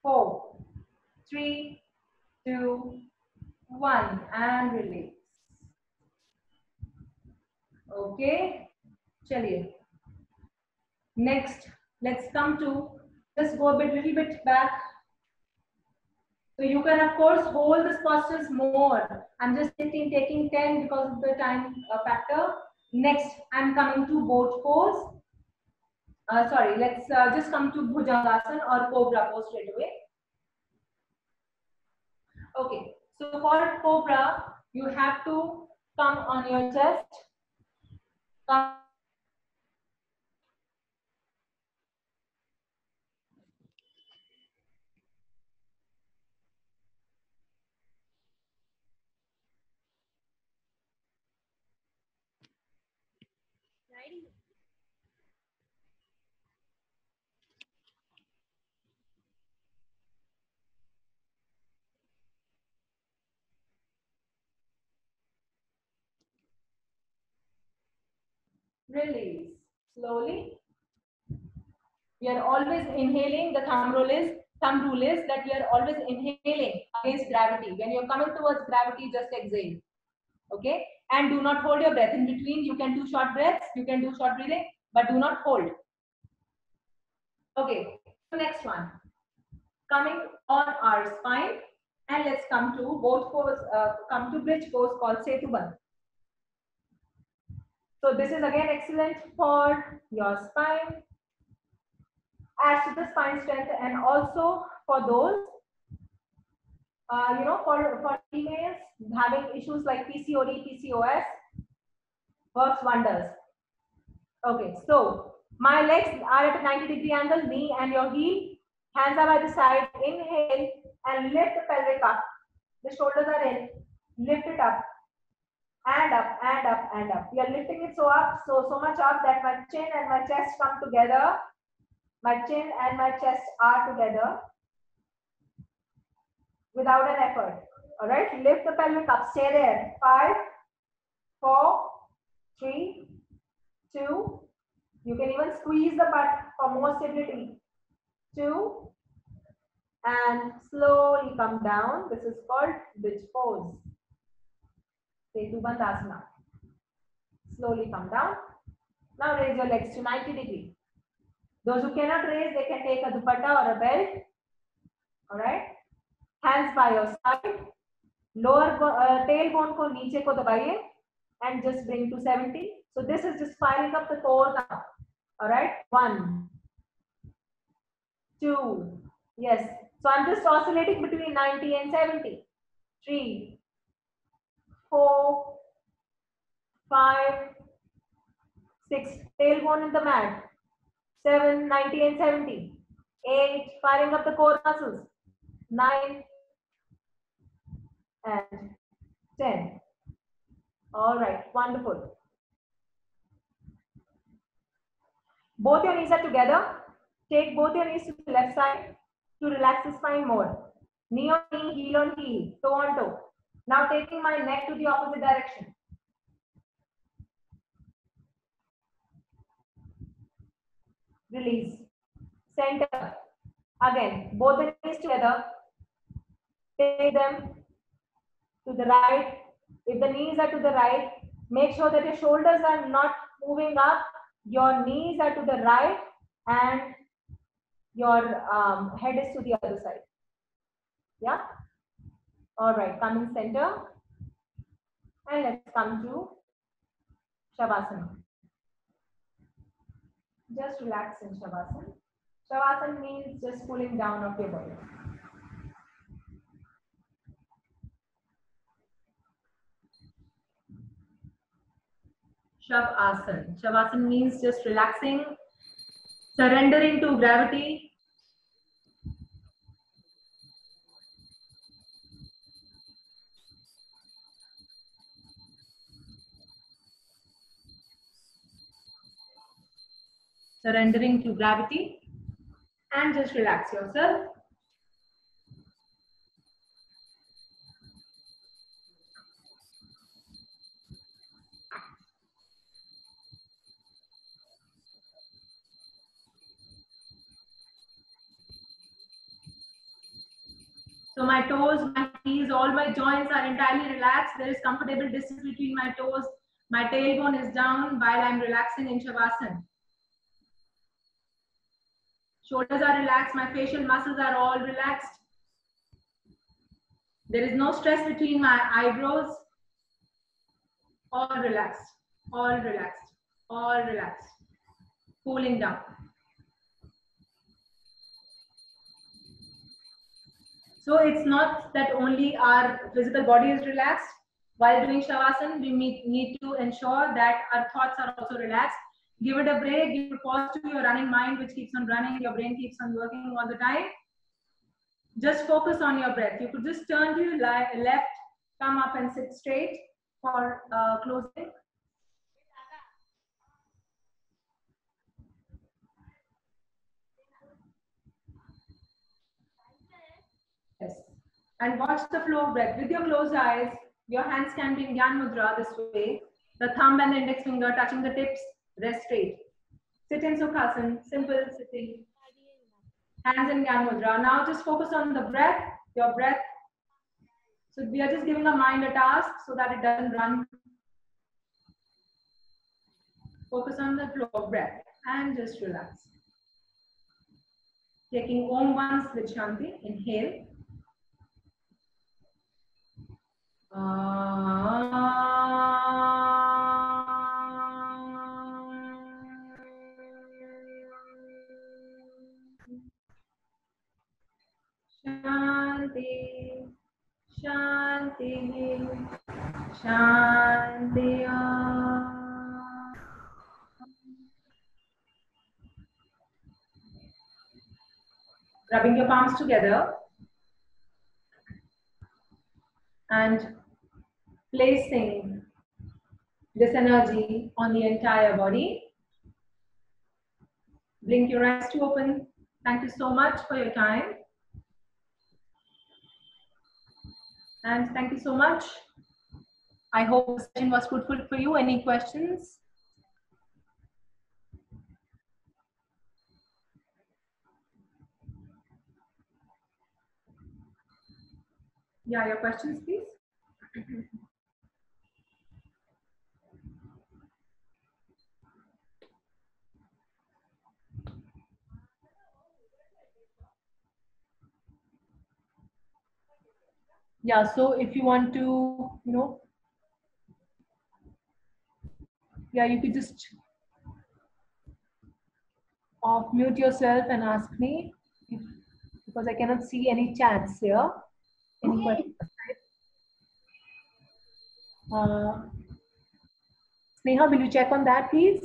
4, 3, 2, 1, and release. Okay. Chaliye. Next, let's come to just go a little bit back. So you can of course hold this postures more. I'm just taking 10 because of the time factor. Next, I'm coming to boat pose. Sorry, let's just come to Bhujangasana or Cobra pose straight away. Okay, so for Cobra, you have to come on your chest. Come. Release slowly. We are always inhaling. The thumb rule is that we are always inhaling against gravity. When you're coming towards gravity, just exhale. Okay, and do not hold your breath in between. You can do short breaths, you can do short breathing, but do not hold. Okay, next one, coming on our spine, and let's come to both pose, come to bridge pose called Setu Bandh. So this is again excellent for your spine, adds to the spine strength, and also for those for females having issues like PCOD, PCOS, works wonders. Okay, so my legs are at a 90-degree angle, knee and your heel, hands are by the side. Inhale and lift the pelvic up. The shoulders are in, lift it up and up and up and up. We are lifting it so up, so much up that my chin and my chest come together. My chin and my chest are together without an effort. All right, lift the pelvic up, stay there. 5, 4, 3, 2. You can even squeeze the butt for more stability. 2, and slowly come down. This is called bridge pose. Setu Bandhasana. Slowly come down. Now raise your legs to 90 degrees. Those who cannot raise, they can take a dupatta or a belt. All right. Hands by your side. Lower tailbone ko niche ko dabaiye and just bring to 70. So this is just firing up the core now. All right. 1, 2. Yes. So I'm just oscillating between 90 and 70. 3, 4, 5, 6, tailbone in the mat. 7, 90 and 70. 8, firing up the core muscles. 9 and 10. All right, wonderful. Both your knees are together. Take both your knees to the left side to relax the spine more. Knee on knee, heel on heel, toe on toe. Now taking my neck to the opposite direction. Release. Center. Again, both the knees together. Take them to the right. If the knees are to the right, make sure that your shoulders are not moving up. Your knees are to the right and your head is to the other side. Yeah. All right. Come in center. And let's come to Shavasana. Just relax in Shavasana. Shavasana means just pulling down of your body. Shavasana. Shavasana means just relaxing, surrendering to gravity. surrendering to gravity, and just relax yourself. So my toes, my knees, all my joints are entirely relaxed. There is comfortable distance between my toes. My tailbone is down while I'm relaxing in Shavasana. Shoulders are relaxed. My facial muscles are all relaxed. There is no stress between my eyebrows. All relaxed, all relaxed, all relaxed. Cooling down. So it's not that only our physical body is relaxed. While doing Shavasana, we need to ensure that our thoughts are also relaxed. Give it a break, give a pause to your running mind, which keeps on running. Your brain keeps on working all the time. Just focus on your breath. You could just turn to your left, come up and sit straight for closing. Yes. And watch the flow of breath. With your closed eyes, your hands can be in Gyan Mudra this way. The thumb and the index finger touching the tips, rest straight. Sit in Sukhasana, simple sitting. Hands in Gyan Mudra. Now just focus on the breath, your breath. So we are just giving our mind a task so that it doesn't run. Focus on the flow of breath and just relax. Taking Om once with Shanti. Inhale. Shanti, Shanti, Shanti. Rubbing your palms together and placing this energy on the entire body. Blink your eyes to open. Thank you so much for your time. And thank you so much. I hope the session was fruitful for you. Any questions? Yeah, your questions, please. Yeah, so if you want to, yeah, you could just off mute yourself and ask me because I cannot see any chats here. Any questions? Sneha, will you check on that, please?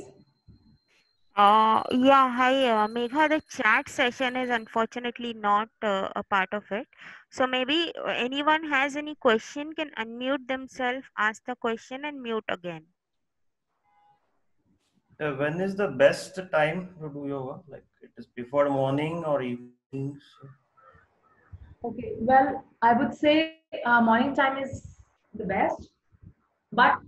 Yeah, hi, Megha. The chat session is unfortunately not a part of it. So maybe anyone has any question can unmute themselves, ask the question, and mute again. When is the best time to do yoga? Like it is before morning or evenings? Okay, well, I would say morning time is the best. But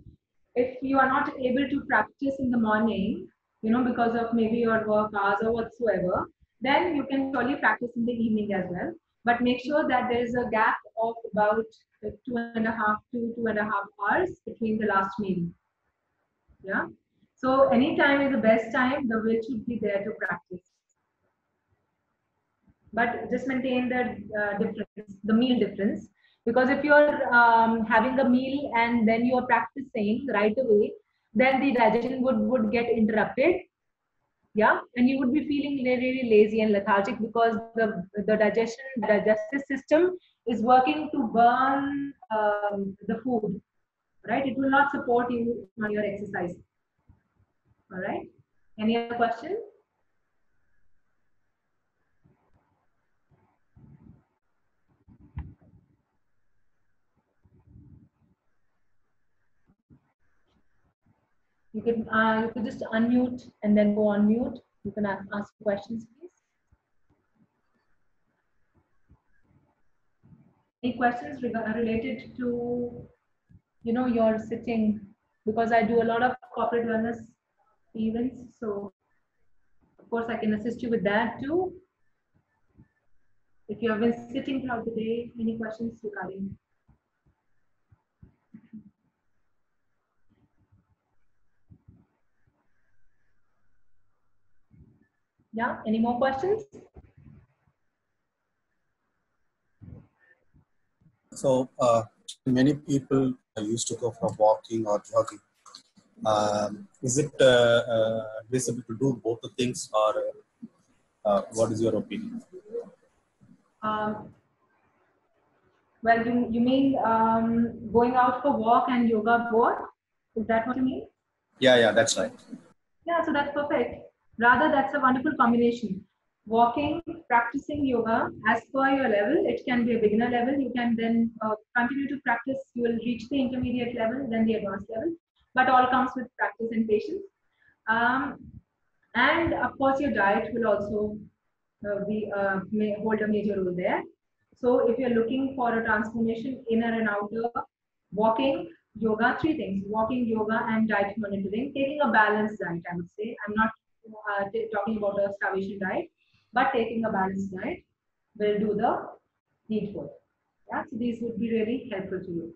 if you are not able to practice in the morning, because of maybe your work hours or whatsoever, then you can surely practice in the evening as well. But make sure that there is a gap of about 2.5 to 2.5 hours between the last meal. Yeah. So any time is the best time. The will should be there to practice. But just maintain the difference, the meal difference. Because if you're having a meal and then you're practicing right away, then the digestion would get interrupted. Yeah, and you would be feeling really, really lazy and lethargic because the digestive system is working to burn the food, right? It will not support you on your exercise. All right. Any other questions? You could just unmute and then go on mute. You can ask questions, please. Any questions related to, your sitting? Because I do a lot of corporate wellness events, so of course I can assist you with that too. If you have been sitting throughout the day, any questions regarding? Yeah, any more questions? So many people used to go for walking or jogging. Is it advisable to do both the things, or what is your opinion? Well, you mean going out for walk and yoga both? Is that what you mean? Yeah, that's right. Yeah, so that's perfect. Rather, that's a wonderful combination. Walking, practicing yoga as per your level. It can be a beginner level. You can then continue to practice. You will reach the intermediate level, then the advanced level. But all comes with practice and patience. And of course, your diet will also may hold a major role there. So if you're looking for a transformation, inner and outer, walking, yoga, three things: walking, yoga, and diet monitoring. Taking a balanced diet, I would say. I'm not talking about a starvation diet, but taking a balanced diet will do the needful. Yeah, so these would be really helpful to you.